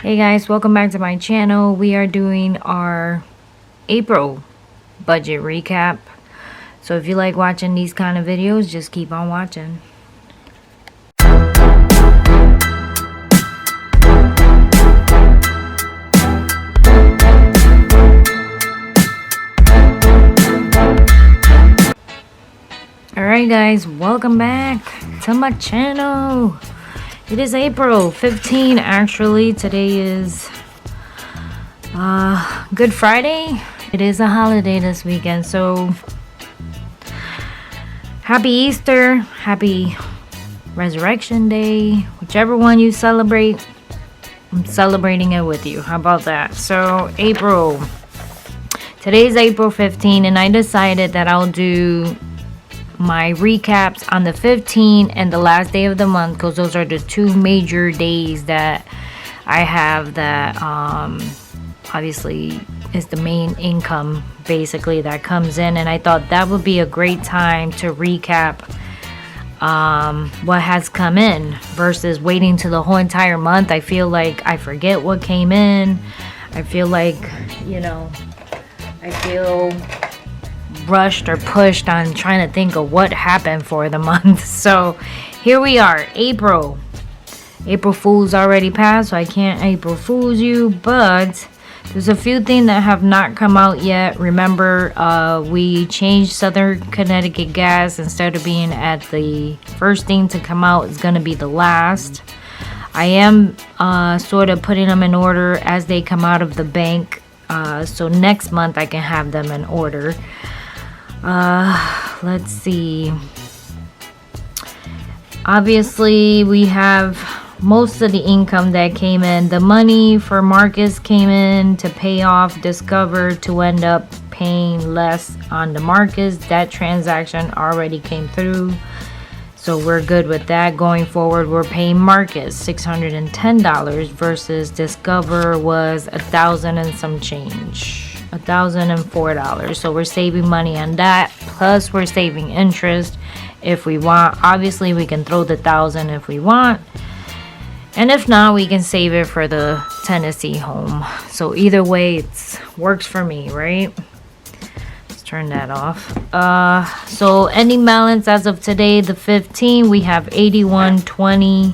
Hey guys, welcome back to my channel. We are doing our April budget recap. So if you like watching these kind of videos, just keep on watching. Alright guys, welcome back to my channel. It is April 15 actually. Today is Good Friday. It is a holiday this weekend, so happy Easter, happy Resurrection Day, whichever one you celebrate. I'm celebrating it with you. How about that? So April, today's April 15 and I decided that I'll do my recaps on the 15th and the last day of the month, because those are the two major days that I have that obviously is the main income basically that comes in, and I thought that would be a great time to recap what has come in versus waiting to the whole entire month. I feel like I forget what came in. I feel like, I feel rushed or pushed on trying to think of what happened for the month. So here we are, April Fool's already passed, so I can't April Fool's you, but there's a few things that have not come out yet. Remember, we changed Southern Connecticut gas. Instead of being at the first thing to come out, it's going to be the last. I am sort of putting them in order as they come out of the bank, so next month I can have them in order. Let's see. Obviously, we have most of the income that came in. The money for Marcus came in to pay off Discover to end up paying less on the Marcus. That transaction already came through, so we're good with that. Going forward, we're paying Marcus $610 versus Discover was $1,000 and some change. $1,004. So we're saving money on that, plus we're saving interest if we want. Obviously we can throw the $1,000 if we want, and if not, we can save it for the Tennessee home. So either way, it works for me, right? Let's turn that off. So ending balance as of today, the 15th, we have 8120.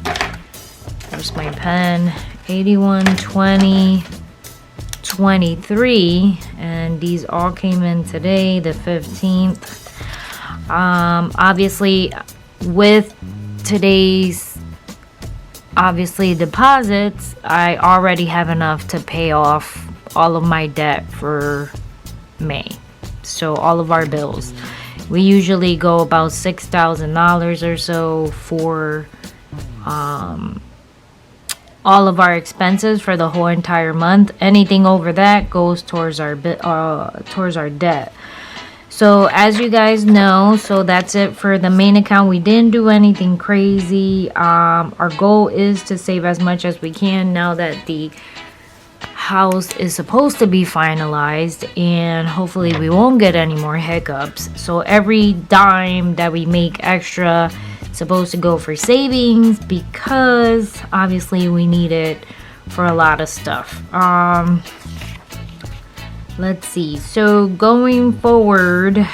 Where's my pen? 8120 23, and these all came in today, the 15th. Obviously with today's deposits, I already have enough to pay off all of my debt for May. So all of our bills, we usually go about $6,000 or so for all of our expenses for the whole entire month. Anything over that goes towards our debt. So as you guys know, so that's it for the main account. We didn't do anything crazy. Our goal is to save as much as we can now that the house is supposed to be finalized, and hopefully we won't get any more hiccups. So every dime that we make extra supposed to go for savings, because obviously we need it for a lot of stuff. Let's see. So going forward,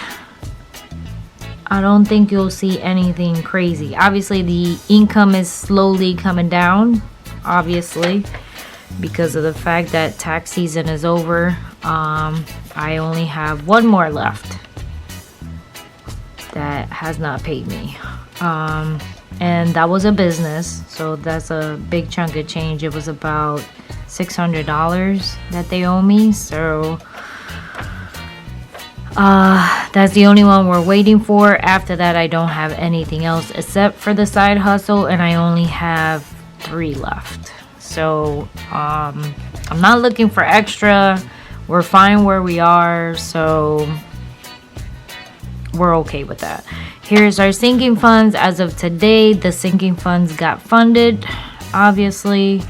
I don't think you'll see anything crazy. Obviously the income is slowly coming down, obviously, because of the fact that tax season is over. I only have one more left that has not paid me. And that was a business, so that's a big chunk of change. It was about $600 that they owe me, so that's the only one we're waiting for. After that, I don't have anything else except for the side hustle, and I only have 3 left. So I'm not looking for extra. We're fine where we are, so we're okay with that. Here's our sinking funds as of today. The sinking funds got funded, obviously.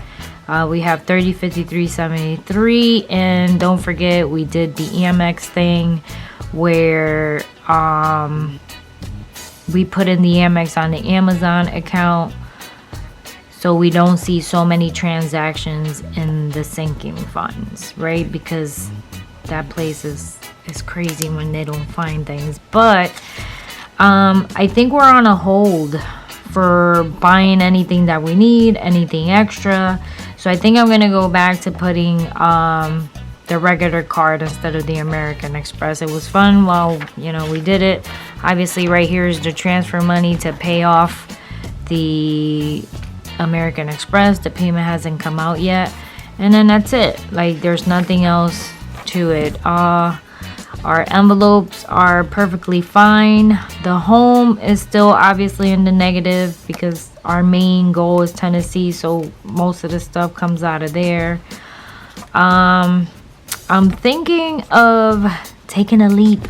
We have 3053.73, and don't forget we did the EMX thing where we put in the Amex on the Amazon account. so we don't see so many transactions in the sinking funds, right? Because that place is crazy when they don't find things. But I think we're on a hold for buying anything that we need, anything extra. So I think I'm gonna go back to putting the regular card instead of the American Express. It was fun while, you know, we did it. Obviously right here is the transfer money to pay off the American Express. The payment hasn't come out yet, and then that's it. Like, there's nothing else to it. Our envelopes are perfectly fine. The home is still obviously in the negative because our main goal is Tennessee, so most of the stuff comes out of there. I'm thinking of taking a leap.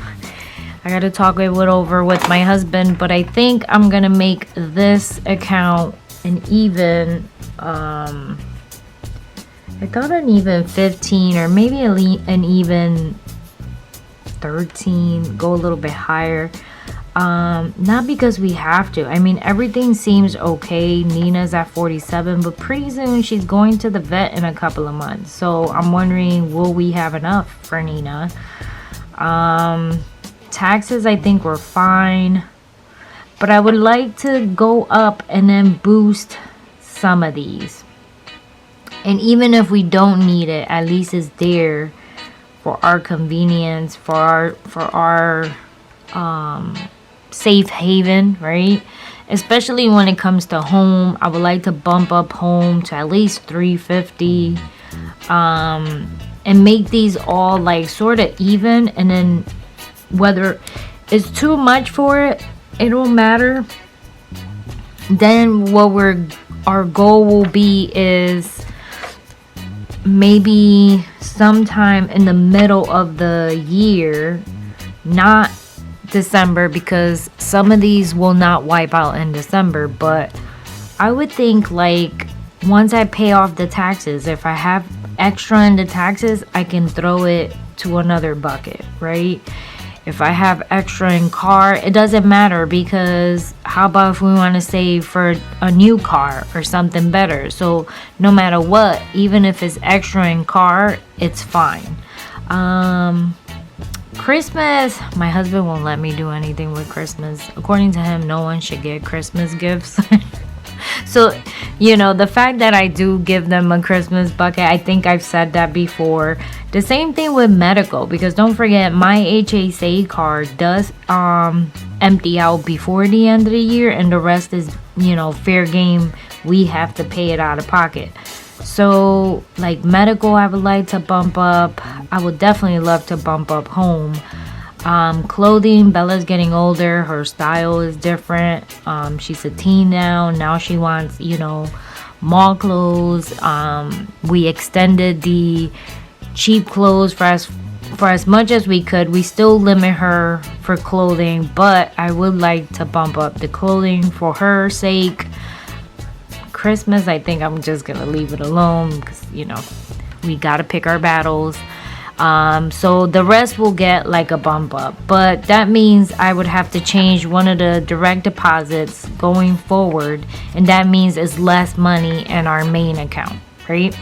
I gotta talk it over with my husband, but I think I'm gonna make this account an even I thought an even 15, or maybe an even 13, go a little bit higher. Not because we have to. I mean, everything seems okay. Nina's at 47, but pretty soon she's going to the vet in a couple of months, so I'm wondering, will we have enough for Nina? Taxes, I think we're fine, but I would like to go up and then boost some of these. And even if we don't need it, at least it's there for our convenience, for our safe haven, right? Especially when it comes to home. I would like to bump up home to at least 350, and make these all like sort of even. And then whether it's too much for it, it won't matter. Then our goal will be is maybe sometime in the middle of the year, not December, because some of these will not wipe out in December, but I would think like once I pay off the taxes, if I have extra in the taxes, I can throw it to another bucket, right? If I have extra in car, it doesn't matter, because how about if we want to save for a new car or something better? So no matter what, even if it's extra in car, it's fine. Christmas, my husband won't let me do anything with Christmas. According to him, no one should get Christmas gifts. So, you know, the fact that I do give them a Christmas bucket, I think I've said that before. The same thing with medical, because don't forget, my HSA card does empty out before the end of the year, and the rest is, you know, fair game. We have to pay it out of pocket. So, like medical, I would like to bump up. I would definitely love to bump up home. Clothing, Bella's getting older, her style is different. She's a teen now she wants, you know, mall clothes. We extended the cheap clothes for as much as we could. We still limit her for clothing, but I would like to bump up the clothing for her sake. Christmas, I think I'm just gonna leave it alone, because, you know, we gotta pick our battles. So the rest will get like a bump up, but that means I would have to change one of the direct deposits going forward, and that means it's less money in our main account, right?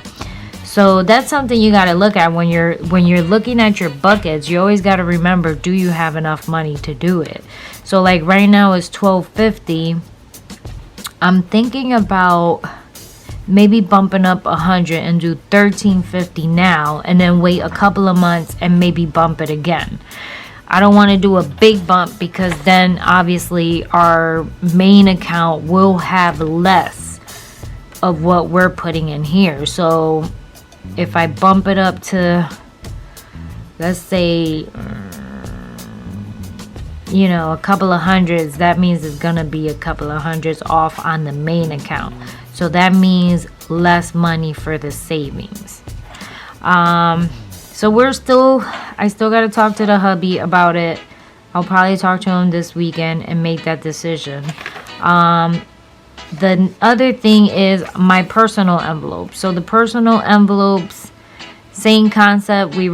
So that's something you got to look at when you're looking at your buckets. You always got to remember, do you have enough money to do it? So like right now it's $12.50. I'm thinking about maybe bumping up 100 and do $13.50 now, and then wait a couple of months and maybe bump it again. I don't want to do a big bump, because then obviously our main account will have less of what we're putting in here. So if I bump it up to, let's say, you know, a couple of hundreds, that means it's gonna be a couple of hundreds off on the main account. So that means less money for the savings. So I still got to talk to the hubby about it. I'll probably talk to him this weekend and make that decision. The other thing is my personal envelopes. So the personal envelopes, same concept. We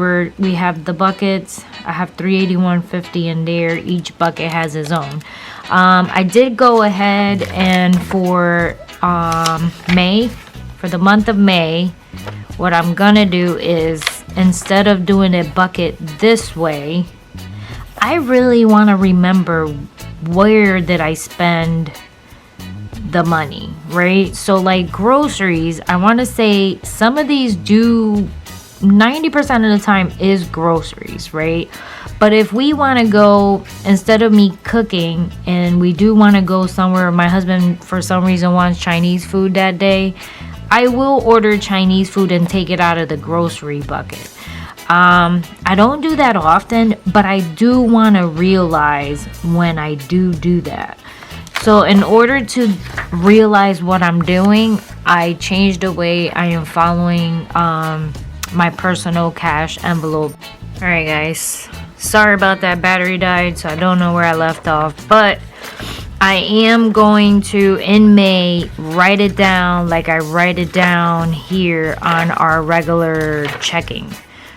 have the buckets. I have $381.50 in there. Each bucket has its own. I did go ahead and for May, for the month of May, what I'm gonna do is, instead of doing a bucket this way, I really want to remember where did I spend the money, right? So like groceries, I want to say some of these do 90% of the time is groceries, right? But if we want to go, instead of me cooking, and we do want to go somewhere, my husband for some reason wants Chinese food that day, I will order Chinese food and take it out of the grocery bucket. I don't do that often, but I do want to realize when I do that. So in order to realize what I'm doing, I changed the way I am following my personal cash envelope. Alright guys, sorry about that, battery died, so I don't know where I left off, but I am going to, in May, write it down like I write it down here on our regular checking.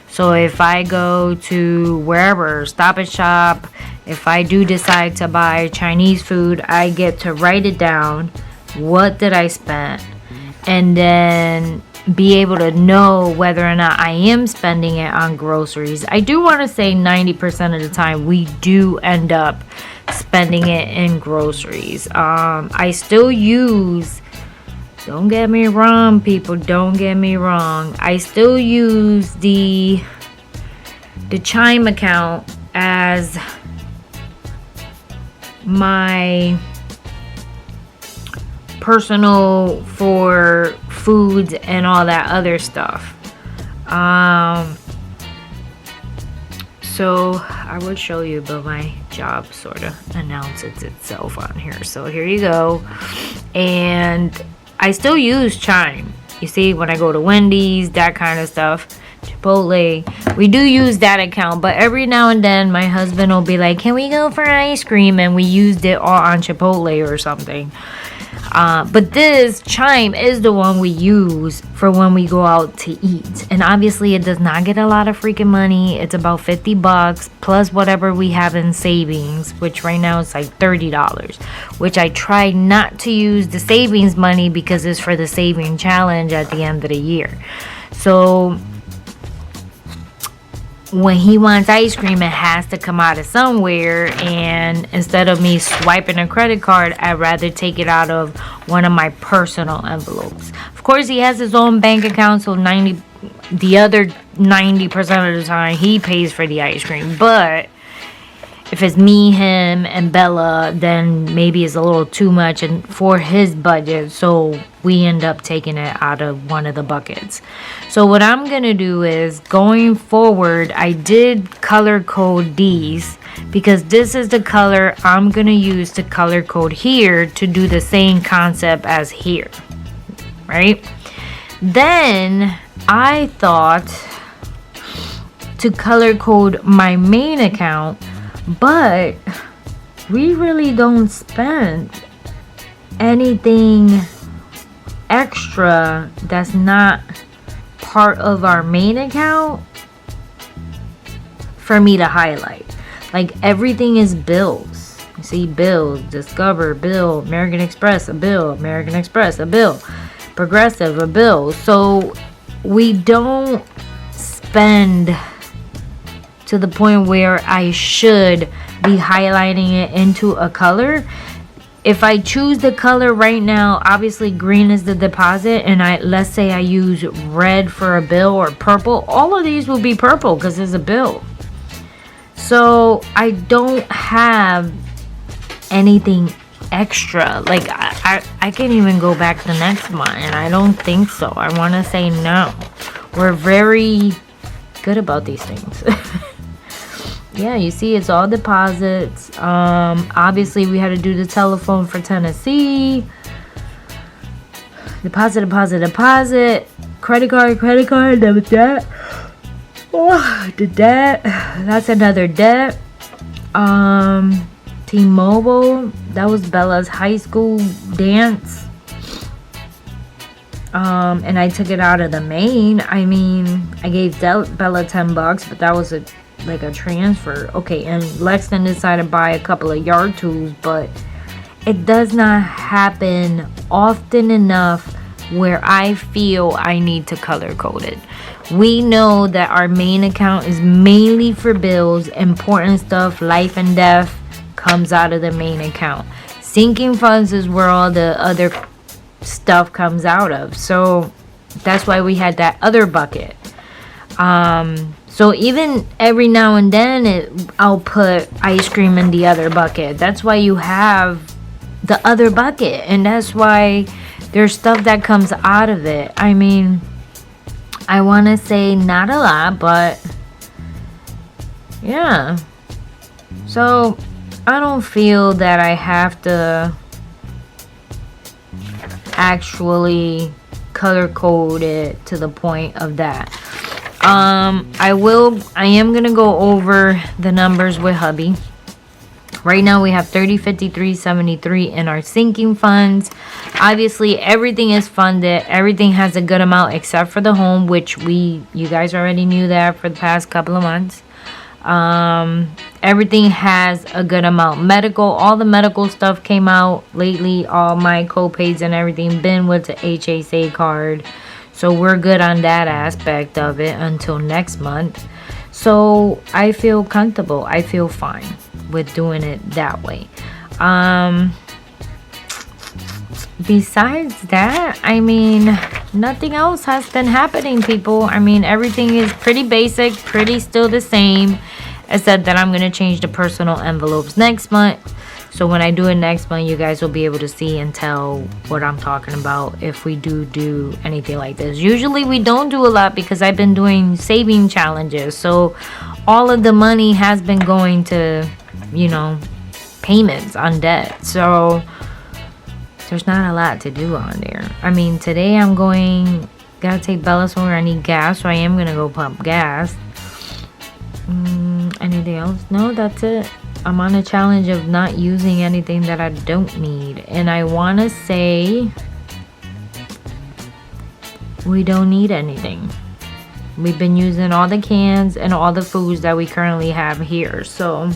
So if I go to wherever, Stop and Shop, if I do decide to buy Chinese food, I get to write it down. What did I spend? And then be able to know whether or not I am spending it on groceries. I do want to say 90% of the time we do end up spending it in groceries. I still use, don't get me wrong, people, don't get me wrong, I still use the Chime account as my personal for foods and all that other stuff. So I would show you, but my job sort of announces itself on here. So here you go. And I still use Chime. You see, when I go to Wendy's, that kind of stuff, Chipotle, we do use that account. But every now and then, my husband will be like, can we go for ice cream? And we used it all on Chipotle or something. But this Chime is the one we use for when we go out to eat. And obviously, it does not get a lot of freaking money. It's about $50 plus whatever we have in savings, which right now it's like $30, which I try not to use the savings money because it's for the saving challenge at the end of the year. So when he wants ice cream, it has to come out of somewhere, and instead of me swiping a credit card, I'd rather take it out of one of my personal envelopes. Of course, he has his own bank account, so the other 90% of the time he pays for the ice cream. But if it's me, him, and Bela, then maybe it's a little too much and for his budget, so we end up taking it out of one of the buckets. So what I'm gonna do is, going forward, I did color code these because this is the color I'm gonna use to color code here to do the same concept as here, right? Then I thought to color code my main account, but we really don't spend anything extra that's not part of our main account for me to highlight. Like, everything is bills. You see, bills, Discover, bill, American Express, a bill, American Express, a bill, Progressive, a bill. So we don't spend to the point where I should be highlighting it into a color. If I choose the color right now, obviously green is the deposit, and let's say I use red for a bill or purple, all of these will be purple because it's a bill. So I don't have anything extra. Like, I can't even go back the next month, and I don't think so. I want to say no. We're very good about these things. Yeah, you see, it's all deposits. Obviously, we had to do the telephone for Tennessee. Deposit. Credit card, debit, debt. Oh, the debt. That's another debt. T-Mobile. That was Bella's high school dance. And I took it out of the main. I mean, I gave Bella $10, but that was like a transfer. Okay, and Lexington decided to buy a couple of yard tools, but it does not happen often enough where I feel I need to color code it. We know that our main account is mainly for bills. Important stuff, life and death, comes out of the main account. Sinking funds is where all the other stuff comes out of. So that's why we had that other bucket. So even every now and then I'll put ice cream in the other bucket. That's why you have the other bucket, and that's why there's stuff that comes out of it. I mean, I want to say not a lot, but yeah. So I don't feel that I have to actually color code it to the point of that. I am gonna go over the numbers with hubby. Right now we have 30, 53, 73 in our sinking funds. Obviously everything is funded. Everything has a good amount except for the home, which you guys already knew that for the past couple of months. Everything has a good amount. Medical, all the medical stuff came out lately. All my co-pays and everything been with the HSA card. So we're good on that aspect of it until next month. So I feel comfortable. I feel fine with doing it that way. Besides that, I mean, nothing else has been happening, people. I mean, everything is pretty basic, pretty still the same, except that I'm going to change the personal envelopes next month. So when I do it next month, you guys will be able to see and tell what I'm talking about if we do anything like this. Usually we don't do a lot because I've been doing saving challenges. So all of the money has been going to, you know, payments on debt. So there's not a lot to do on there. I mean, today gotta take Bella somewhere. I need gas, so I am gonna go pump gas. Anything else? No, that's it. I'm on a challenge of not using anything that I don't need. And I want to say we don't need anything. We've been using all the cans and all the foods that we currently have here. So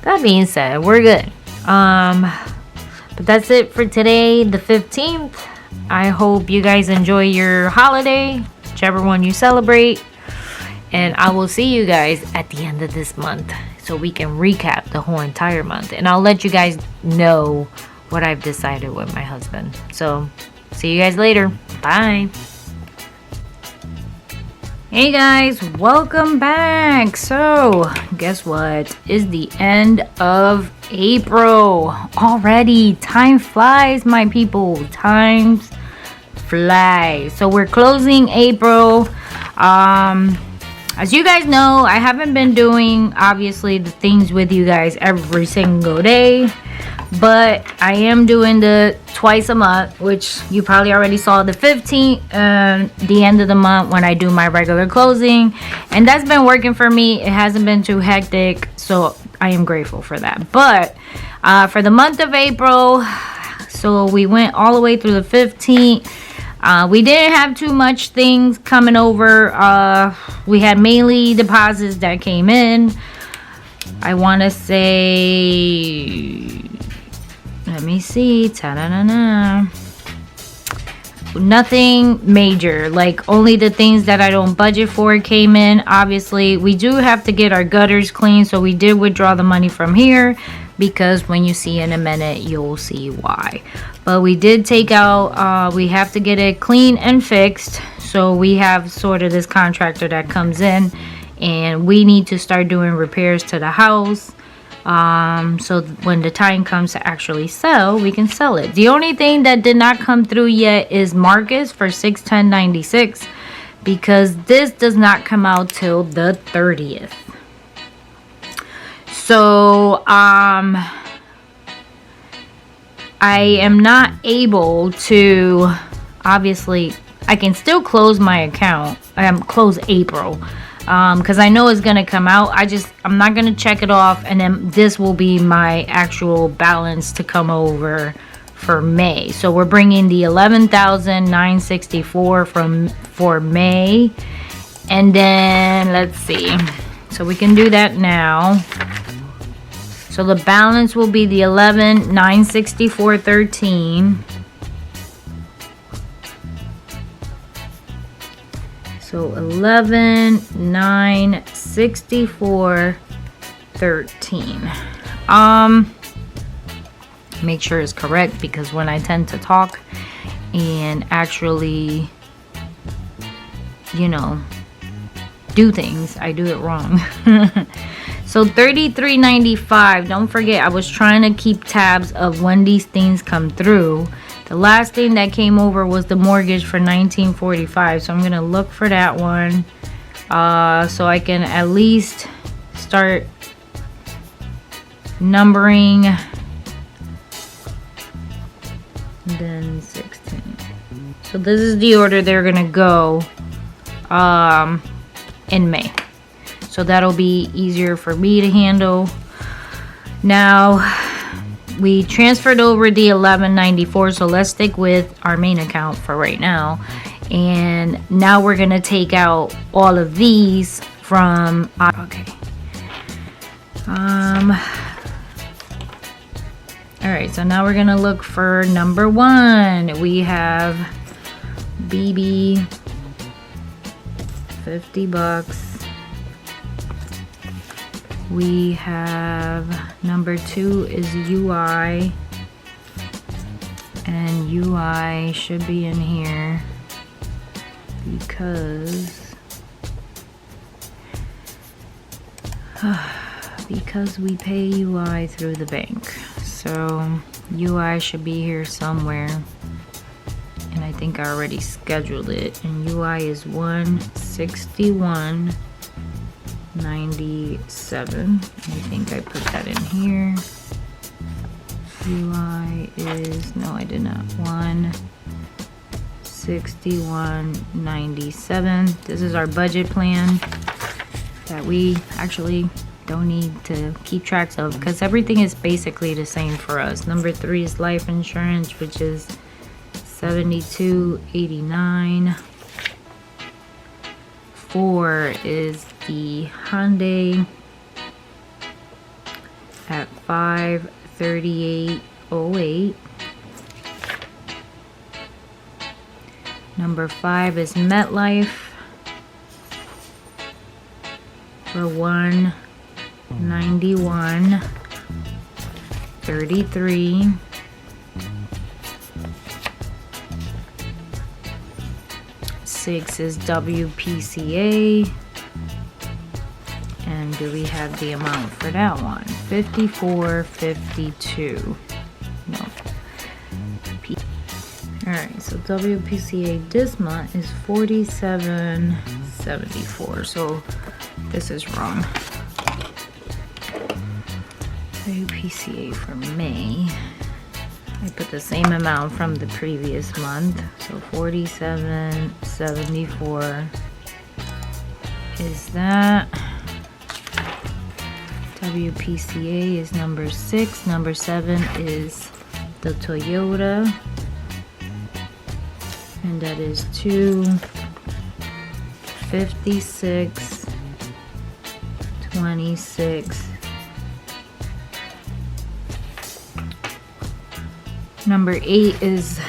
that being said, we're good. But that's it for today, the 15th. I hope you guys enjoy your holiday, whichever one you celebrate. And I will see you guys at the end of this month so we can recap the whole entire month. And I'll let you guys know what I've decided with my husband. So see you guys later. Bye. Hey guys, welcome back. So guess what? It's the end of April already. Time flies, my people. Time flies. So we're closing April. As you guys know, I haven't been doing, obviously, the things with you guys every single day. But I am doing the twice a month, which you probably already saw the 15th and the end of the month when I do my regular closing. And that's been working for me. It hasn't been too hectic, so I am grateful for that. But for the month of April, so we went all the way through the 15th. We didn't have too much things coming over. We had mainly deposits that came in. I want to say, let me see, ta-da-da-da. Nothing major, like only the things that I don't budget for came in. Obviously, we do have to get our gutters clean, so we did withdraw the money from here, because when you see in a minute, you'll see why. But we did take out, we have to get it clean and fixed. So we have sort of this contractor that comes in, and we need to start doing repairs to the house. So when the time comes to actually sell, we can sell it. The only thing that did not come through yet is Marcus for 610.96, because this does not come out till the 30th. So I am not able to, obviously I can still close my account, close April, because I know it's gonna come out. I'm not gonna check it off, and then this will be my actual balance to come over for May. So we're bringing the 11,964 for May, and then let's see, so we can do that now. So the balance will be the 11,964.13. So 11,964.13. Make sure it's correct, because when I tend to talk and actually, you know, do things, I do it wrong. So $33.95. Don't forget, I was trying to keep tabs of when these things come through. The last thing that came over was the mortgage for $19.45. So I'm gonna look for that one, so I can at least start numbering. Then 16. So this is the order they're gonna go in May. So that'll be easier for me to handle. Now we transferred over the $11.94, so let's stick with our main account for right now. And now we're gonna take out all of these from okay. All right, so now we're gonna look for number one. We have BB, $50. We have number two is UI, and UI should be in here because we pay UI through the bank. So UI should be here somewhere, and I think I already scheduled it, and UI is 161.97. I think I put that in here. UI is, no, I did not, 161.97. This is our budget plan that we actually don't need to keep tracks of, because everything is basically the same for us. Number three is life insurance, which is $72.89. 4 is the Hyundai at $538.08. Number 5 is MetLife for $191.33. Six is WPCA, and do we have the amount for that one? $54.52. No. All right, so WPCA this month is $47.74. So this is wrong. WPCA for May, I put the same amount from the previous month, so $47.74 is that. WPCA is number 6. Number 7 is the Toyota, and that is $256.26. Number 8 is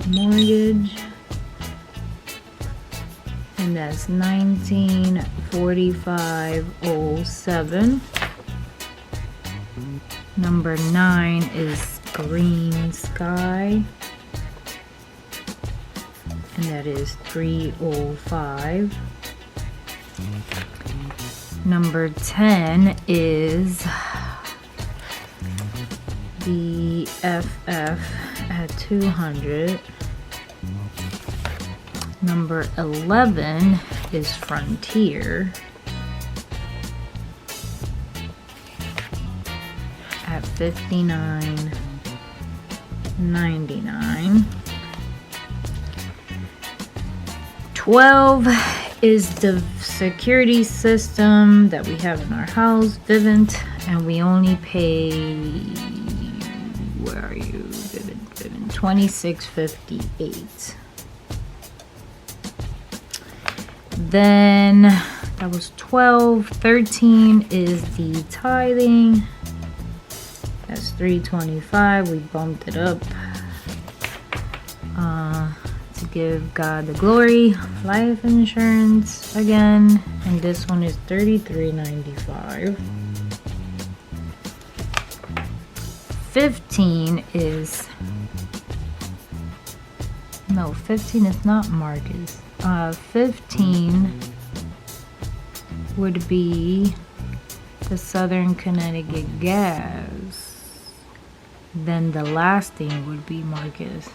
mortgage, and that's $1945.07. Number 9 is green sky, and that is $305. Number 10 is the FF at 200. Number 11 is Frontier at $59.99. 12 is the security system that we have in our house, Vivint, and we only pay, where are you, Vivint, $26.58. Then That was 12. 13 is the tithing. That's 325. We bumped it up to give God the glory. Life insurance again, and this one is $33.95. 15 is 15 is not Marcus. 15 would be the Southern Connecticut Gas. Then the last thing would be Marcus.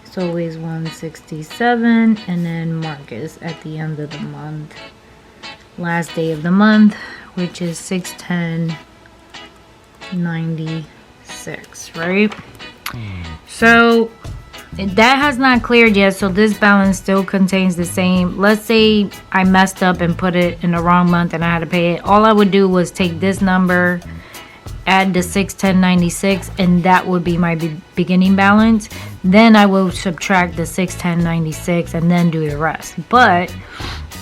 It's always 167, and then Marcus at the end of the month. Last day of the month, which is 6/10/96, right? So that has not cleared yet, so this balance still contains the same. Let's say I messed up and put it in the wrong month and I had to pay it. All I would do was take this number, add the 6/10/96, and that would be my beginning balance. Then I will subtract the 6/10/96 and then do the rest. But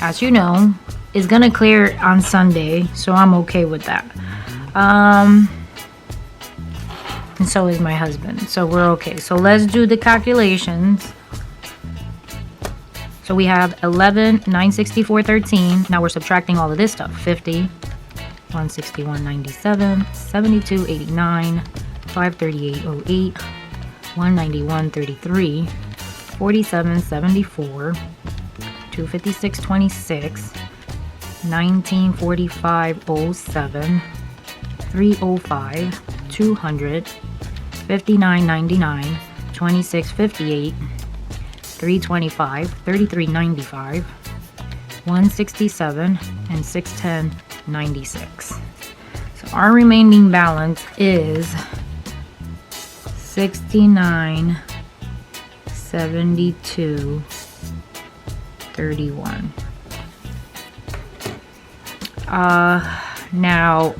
as you know, it's gonna clear on Sunday, so I'm okay with that. And so is my husband, so we're okay. So let's do the calculations. So we have 11, 964.13. Now we're subtracting all of this stuff. 50, 161.97, 72.89, 538.08, 191.33, 47.74, 256.26, 1945.07, 305, 200, 59.99, 26.58, 325, 33.95, 167, and 610.96. So our remaining balance is 69.72.31. Now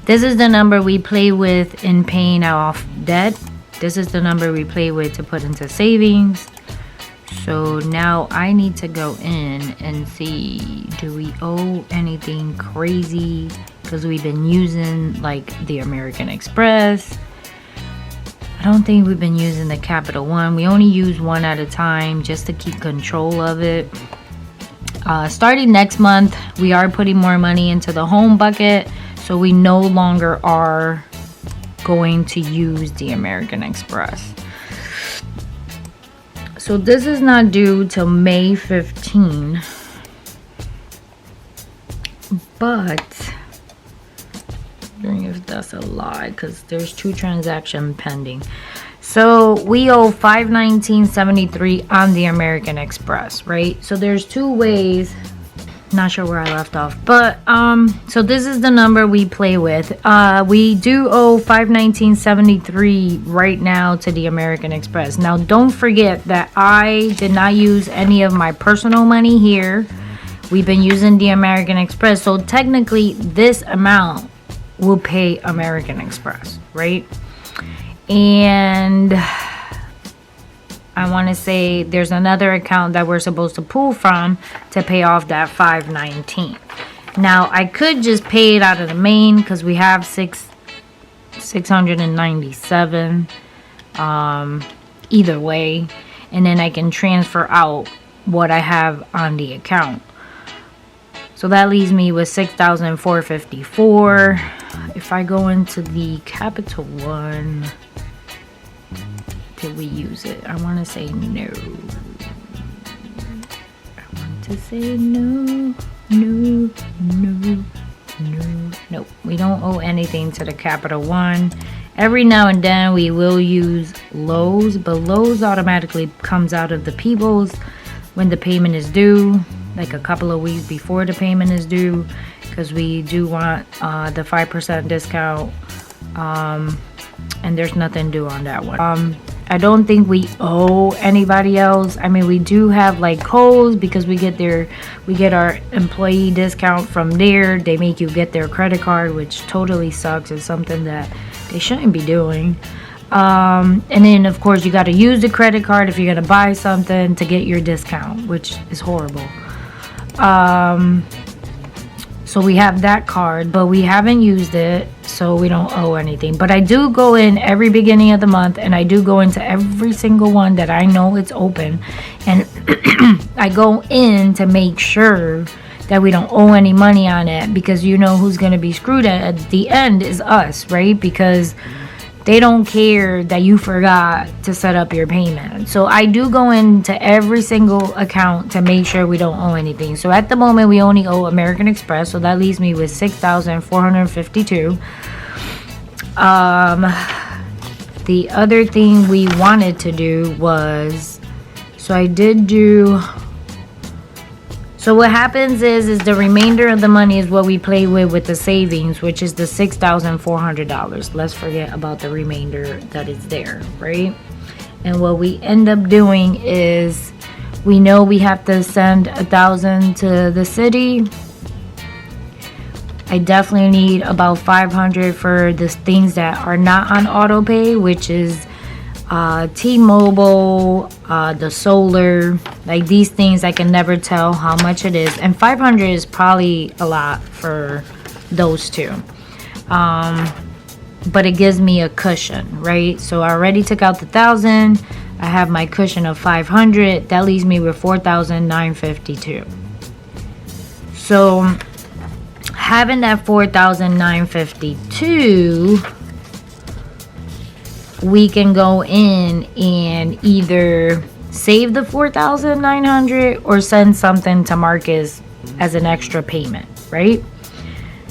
this is the number we play with in paying off debt. This is the number we play with to put into savings. So now I need to go in and see, do we owe anything crazy? Because we've been using like the American Express. I don't think we've been using the Capital One. We only use one at a time just to keep control of it. Starting next month, we are putting more money into the home bucket. So we no longer are going to use the American Express. So this is not due till May 15. But I'm wondering if that's a lie, because there's 2 transactions pending. So we owe $519.73 on the American Express, right? So there's 2 ways. Not sure where I left off, but so this is the number we play with. We do owe $519.73 right now to the American Express. Now don't forget that I did not use any of my personal money here. We've been using the American Express, so technically this amount will pay American Express, right? And I want to say there's another account that we're supposed to pull from to pay off that $519. Now I could just pay it out of the main because we have $697 either way, and then I can transfer out what I have on the account. So that leaves me with $6,454. If I go into the Capital One, did we use it? I want to say no. No. We don't owe anything to the Capital One. Every now and then we will use Lowe's, but Lowe's automatically comes out of the People's when the payment is due, like a couple of weeks before the payment is due, because we do want the 5% discount, and there's nothing due on that one. I don't think we owe anybody else. I mean, we do have like Kohl's because we get our employee discount from there. They make you get their credit card, which totally sucks. It's something that they shouldn't be doing. And then of course you got to use the credit card if you're gonna buy something to get your discount, which is horrible. So we have that card, but we haven't used it, so we don't owe anything. But I do go in every beginning of the month, and I do go into every single one that I know it's open, and I go in to make sure that we don't owe any money on it, because you know who's going to be screwed at the end is us, right? Because they don't care that you forgot to set up your payment. So I do go into every single account to make sure we don't owe anything. So at the moment we only owe American Express, so that leaves me with $6,452. The other thing we wanted to do was, so what happens is the remainder of the money is what we play with the savings, which is the $6,400. Let's forget about the remainder that is there, right? And what we end up doing is, we know we have to send 1,000 to the city. I definitely need about 500 for the things that are not on auto pay, which is T-Mobile, the solar, like these things I can never tell how much it is, and 500 is probably a lot for those two, but it gives me a cushion, right? So I already took out the 1,000. I have my cushion of 500. That leaves me with 4,952. So having that 4,952, we can go in and either save the 4,900 or send something to Marcus as an extra payment, right?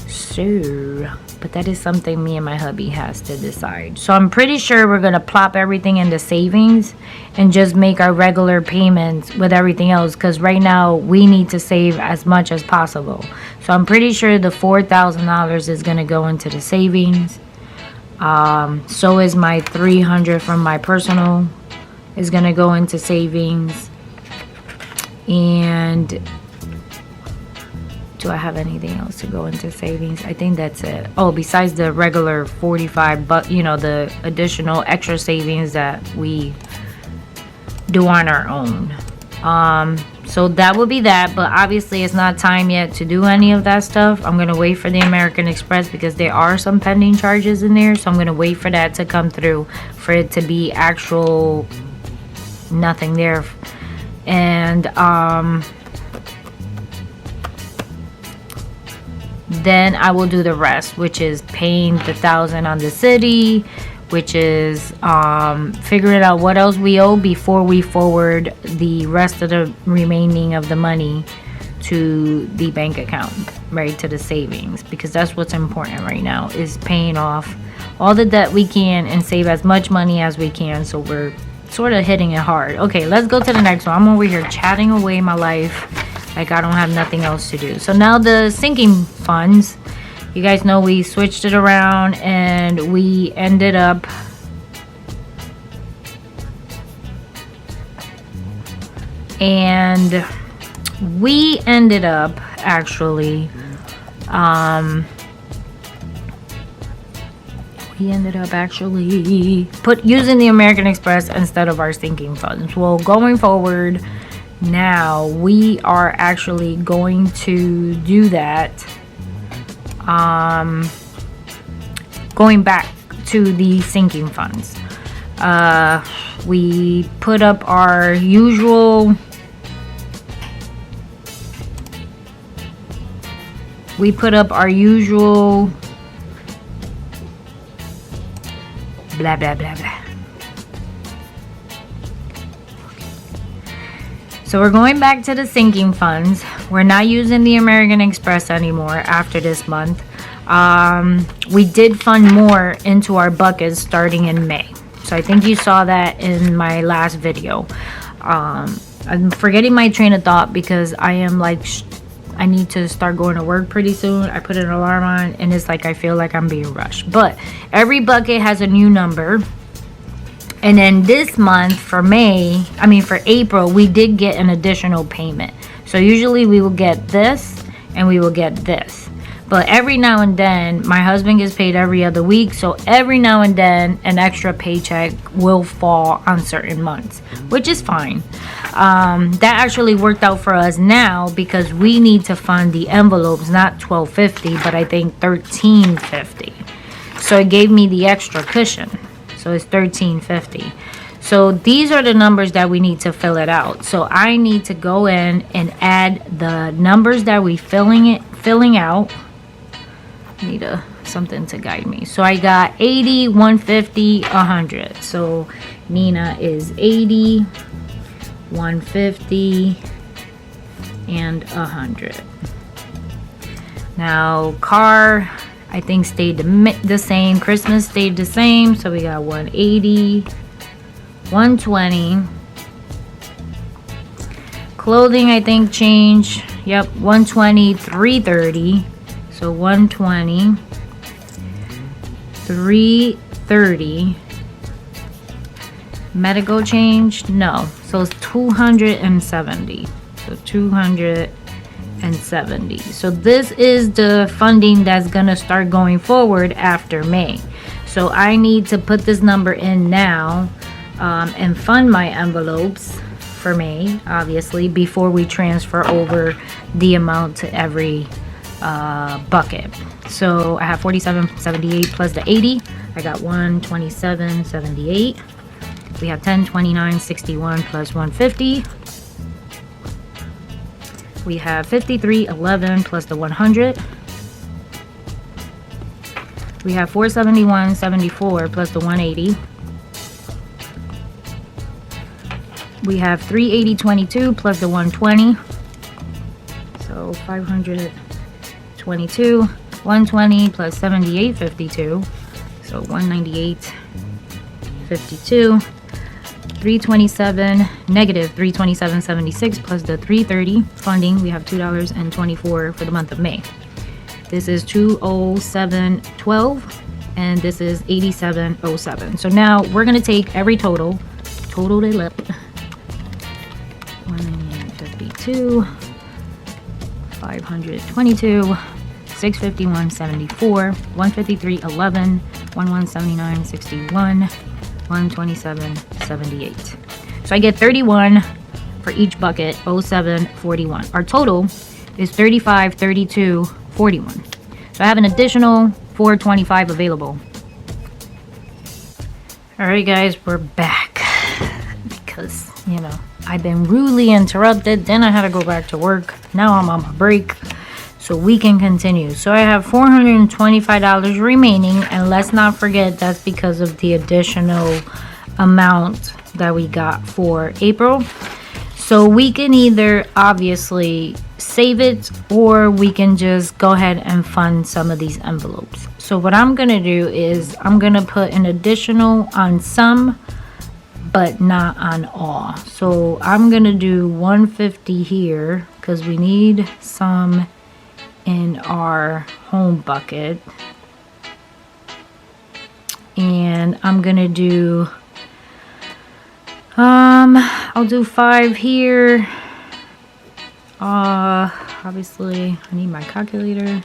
So, but that is something me and my hubby has to decide. So I'm pretty sure we're gonna plop everything into savings and just make our regular payments with everything else, because right now we need to save as much as possible. So I'm pretty sure the $4,000 is gonna go into the savings. So is my 300 from my personal is gonna go into savings. And do I have anything else to go into savings? I think that's it. Oh, besides the regular 45, but you know, the additional extra savings that we do on our own. So that would be that, but obviously it's not time yet to do any of that stuff. I'm gonna wait for the American Express because there are some pending charges in there, so I'm gonna wait for that to come through for it to be actual nothing there. And then I will do the rest, which is paying the 1,000 on the city, which is figuring out what else we owe before we forward the rest of the remaining of the money to the bank account, right, to the savings, because that's what's important right now, is paying off all the debt we can and save as much money as we can, so we're sort of hitting it hard. Okay, let's go to the next one. I'm over here chatting away my life like I don't have nothing else to do. So now the sinking funds, you guys know we switched it around and we ended up actually using the American Express instead of our sinking funds. Well, going forward now we are actually going to do that, going back to the sinking funds. We put up our usual blah blah blah blah. So we're going back to the sinking funds. We're not using the American Express anymore after this month. We did fund more into our buckets starting in May. So I think you saw that in my last video. I'm forgetting my train of thought because I am like, I need to start going to work pretty soon. I put an alarm on and it's like I feel like I'm being rushed. But every bucket has a new number. And then this month for April, we did get an additional payment. So usually we will get this and we will get this. But every now and then, my husband gets paid every other week, so every now and then an extra paycheck will fall on certain months, which is fine. That actually worked out for us now because we need to fund the envelopes, not $12.50, but I think $13.50. So it gave me the extra cushion. So it's $13.50. So these are the numbers that we need to fill it out. So I need to go in and add the numbers that we filling out. I need something to guide me. So I got 80, 150, 100. So Nina is 80, 150, and 100. Now car, I think stayed the same. Christmas stayed the same. So we got 180. 120. Clothing, I think, changed. Yep, 120, 330. So 120, 330. Medical change? No. So it's 270. So 270. So this is the funding that's gonna start going forward after May. So I need to put this number in now. And fund my envelopes for May, obviously, before we transfer over the amount to every bucket. So I have 47.78 plus the 80. I got 127.78. We have 1029.61 plus 150. We have 53.11 plus the 100. We have 471.74 plus the 180. We have 380.22 plus the 120. So 522. 120 plus 78.52. So 198.52. 327 negative 327.76 plus the 330 funding. We have $2.24 for the month of May. This is 207.12 and this is 87.07. So now we're gonna take every total it up. 198.52, 522, 651.74, 153.11, 1179.61, 127.78. So I get 31 for each bucket, 07.41. Our total is 35.32.41. So I have an additional 425 available. All right, guys, we're back because, you know, I've been rudely interrupted. Then I had to go back to work. Now I'm on my break, so we can continue. So I have $425 remaining, and let's not forget that's because of the additional amount that we got for April. So we can either obviously save it, or we can just go ahead and fund some of these envelopes. So what I'm gonna do is I'm gonna put an additional on some, but not on all. So I'm gonna do 150 here because we need some in our home bucket, and I'm gonna do I'll do 5 here. Obviously I need my calculator.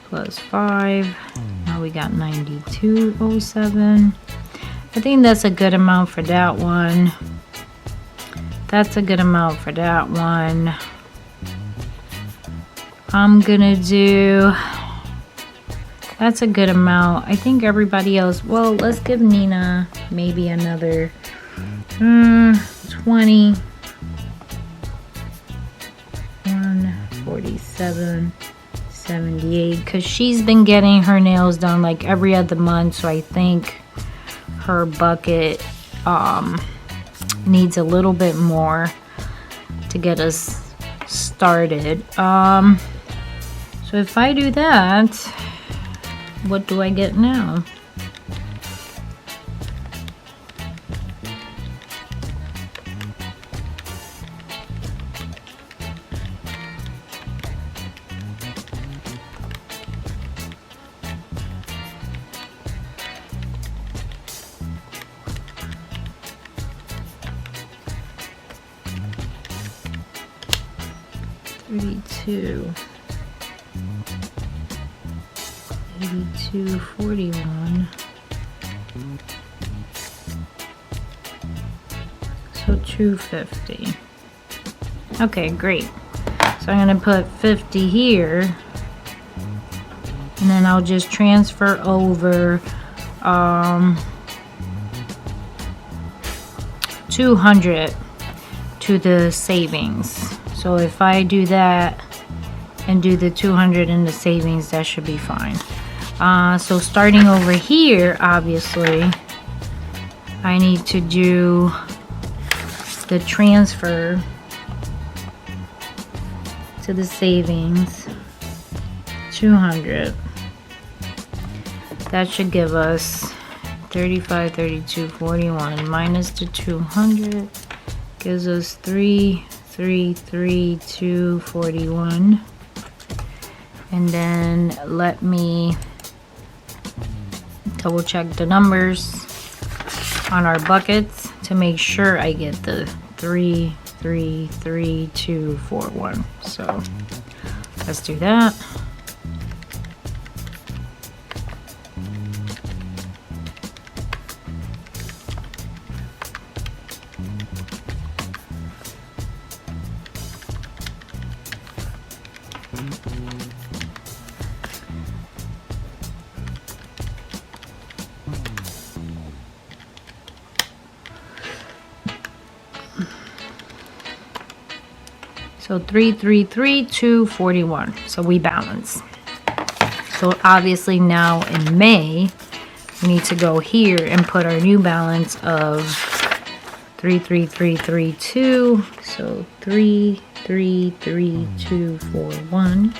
Plus 5. Now we got 92.07. I think that's a good amount for that one. That's a good amount for that one. I'm gonna do, that's a good amount. I think everybody else, well, let's give Nina maybe another 20. 147.78 because she's been getting her nails done like every other month, so I think her bucket needs a little bit more to get us started. So if I do that, what do I get now? 32.41. So 250. Okay, great. So I'm gonna put 50 here, and then I'll just transfer over 200 to the savings. So if I do that and do the 200 in the savings, that should be fine. So starting over here, obviously I need to do the transfer to the savings, 200. That should give us 35, 32, 41 minus the 200 gives us 332.41. And then let me double check the numbers on our buckets to make sure I get the 332.41. So let's do that. So 333.241. So we balance. So obviously now in May, we need to go here and put our new balance of 33332. So 333.241.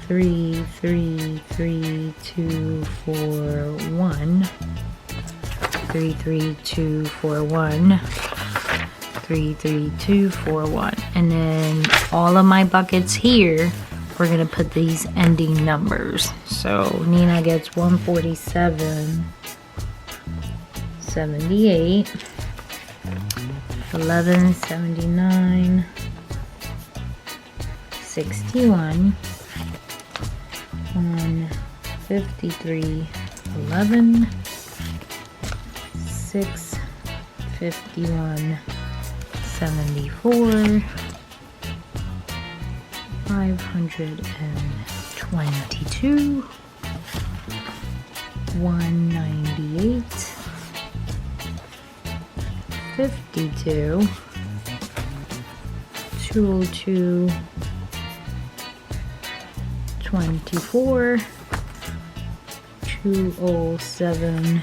333.241. 33241. 33241. And then all of my buckets here, we're gonna put these ending numbers. So Nina gets 147.78, 1179, 61, 153.11, 651. 74, 522, 198, 52, 202, 24, 207,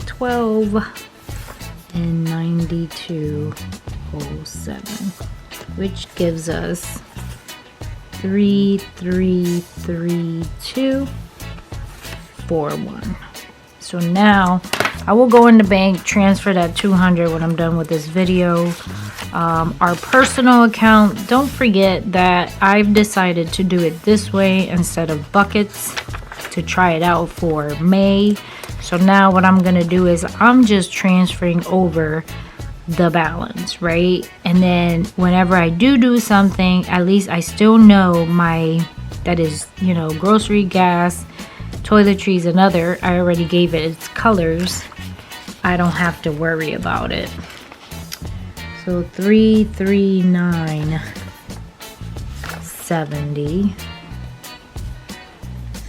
12, and 92.07, which gives us 3332.41. So now I will go in the bank, transfer that 200 when I'm done with this video. Our personal account, don't forget that I've decided to do it this way instead of buckets to try it out for May. So now what I'm gonna do is I'm just transferring over the balance, right? And then whenever I do something, at least I still know my, that is, you know, grocery, gas, toiletries, and other, I already gave it its colors. I don't have to worry about it. So 339.70,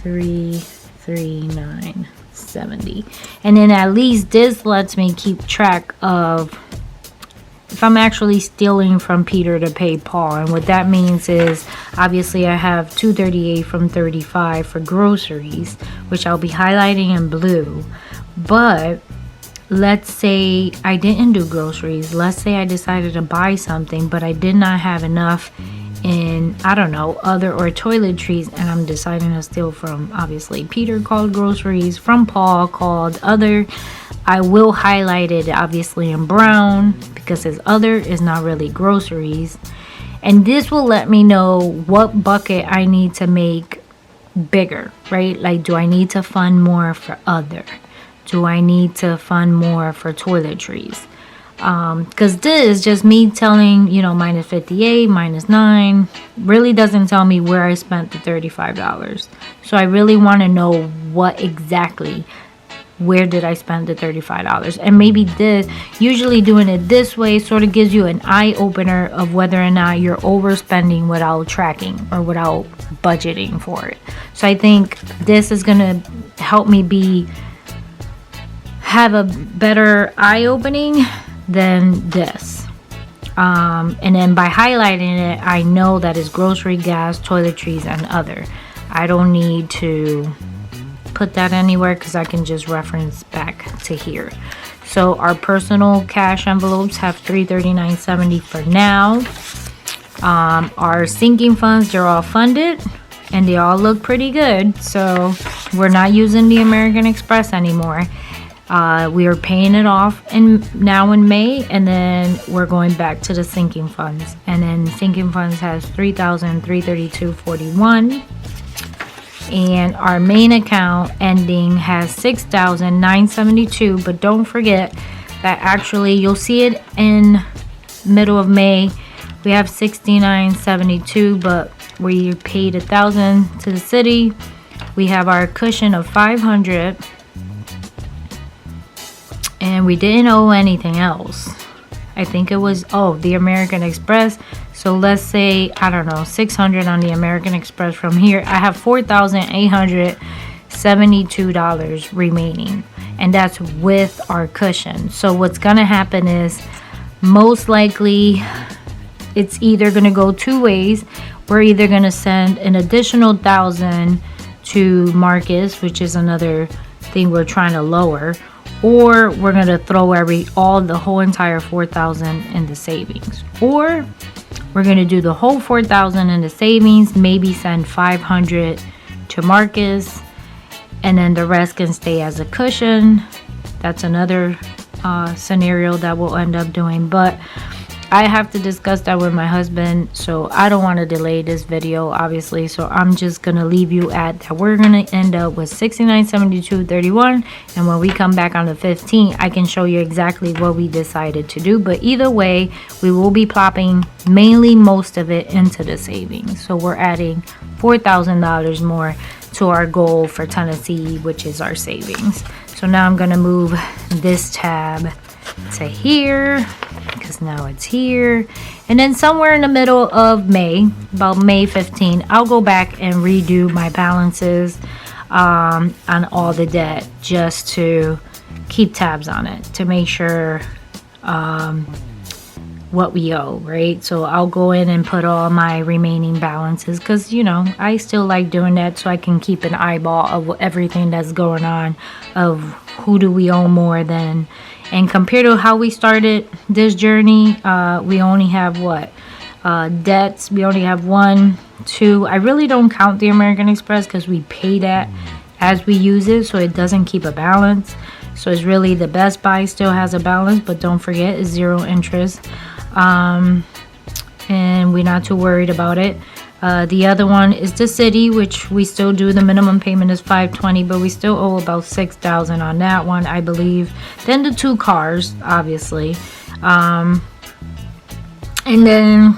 339.70. And then at least this lets me keep track of if I'm actually stealing from Peter to pay Paul. And what that means is obviously I have 238 from 35 for groceries, which I'll be highlighting in blue. But let's say I didn't do groceries. Let's say I decided to buy something, but I did not have enough in, I don't know, other or toiletries, and I'm deciding to steal from, obviously, Peter called groceries, from Paul called other. I will highlight it obviously in brown because his other is not really groceries. And this will let me know what bucket I need to make bigger, right? Like, do I need to fund more for other? Do I need to fund more for toiletries? because this is just me telling, you know, minus 58, minus 9, really doesn't tell me where I spent the $35. So I really want to know what exactly, where did I spend the $35. And maybe this, usually doing it this way sort of gives you an eye opener of whether or not you're overspending without tracking or without budgeting for it. So I think this is going to help me have a better eye opening than this. And then by highlighting it, I know that it's grocery, gas, toiletries, and other. I don't need to put that anywhere because I can just reference back to here. So our personal cash envelopes have $339.70 for now. Our sinking funds, they're all funded and they all look pretty good. So we're not using the American Express anymore. We are paying it off now in May, and then we're going back to the sinking funds. And then sinking funds has $3,332.41, and our main account ending has $6,972. But don't forget that actually you'll see it in middle of May. We have $69.72, but we paid $1,000 to the city. We have our cushion of $500. And we didn't owe anything else. I think it was, the American Express. So let's say, I don't know, $600 on the American Express from here. I have $4,872 remaining. And that's with our cushion. So what's going to happen is, most likely, it's either going to go two ways. We're either going to send an additional $1,000 to Marcus, which is another thing we're trying to lower. Or we're going to throw the whole entire $4,000 in the savings. Or we're going to do the whole $4,000 in the savings, maybe send $500 to Marcus, and then the rest can stay as a cushion. That's another scenario that we'll end up doing. But I have to discuss that with my husband, so I don't want to delay this video, obviously. So I'm just going to leave you at that. We're going to end up with $69.72.31, and when we come back on the 15th, I can show you exactly what we decided to do. But either way, we will be plopping mainly most of it into the savings. So we're adding $4,000 more to our goal for Tennessee, which is our savings. So now I'm going to move this tab to here, because now it's here. And then somewhere in the middle of May, about May 15, I'll go back and redo my balances on all the debt, just to keep tabs on it, to make sure what we owe, right? So I'll go in and put all my remaining balances, because, you know, I still like doing that, so I can keep an eyeball of everything that's going on, of who do we owe more than. And compared to how we started this journey, we only have debts. We only have 1, 2. I really don't count the American Express because we pay that as we use it, so it doesn't keep a balance. So it's really the Best Buy still has a balance, but don't forget, it's 0 interest. And we're not too worried about it. The other one is the city, which we still do. The minimum payment is $520, but we still owe about $6,000 on that one, I believe. Then the 2 cars, obviously. And then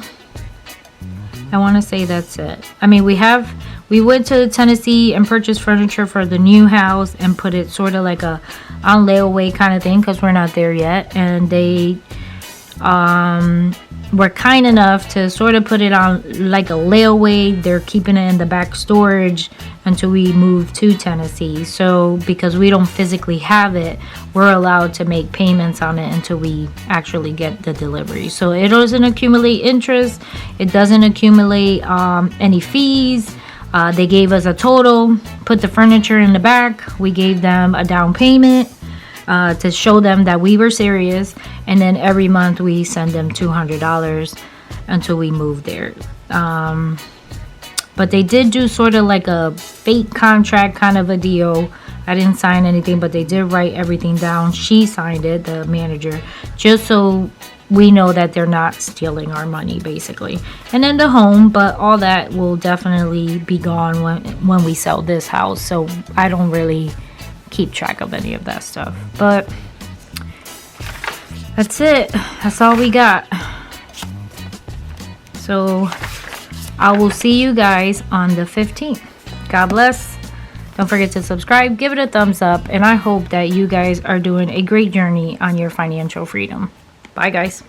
I want to say that's it. I mean, we went to Tennessee and purchased furniture for the new house and put it sort of like on layaway kind of thing, because we're not there yet. And they were kind enough to sort of put it on like a layaway. They're keeping it in the back storage until we move to Tennessee. So because we don't physically have it, we're allowed to make payments on it until we actually get the delivery. So it doesn't accumulate interest. It doesn't accumulate any fees. They gave us a total, put the furniture in the back. We gave them a down payment to show them that we were serious, and then every month we send them $200 until we move there. But they did do sort of like a fake contract kind of a deal. I didn't sign anything, but they did write everything down. She signed it, the manager, just so we know that they're not stealing our money, basically. And then the home, but all that will definitely be gone when we sell this house. So I don't really keep track of any of that stuff. But That's it. That's all we got. So I will see you guys on the 15th. God bless. Don't forget to subscribe, give it a thumbs up, and I hope that you guys are doing a great journey on your financial freedom. Bye, guys.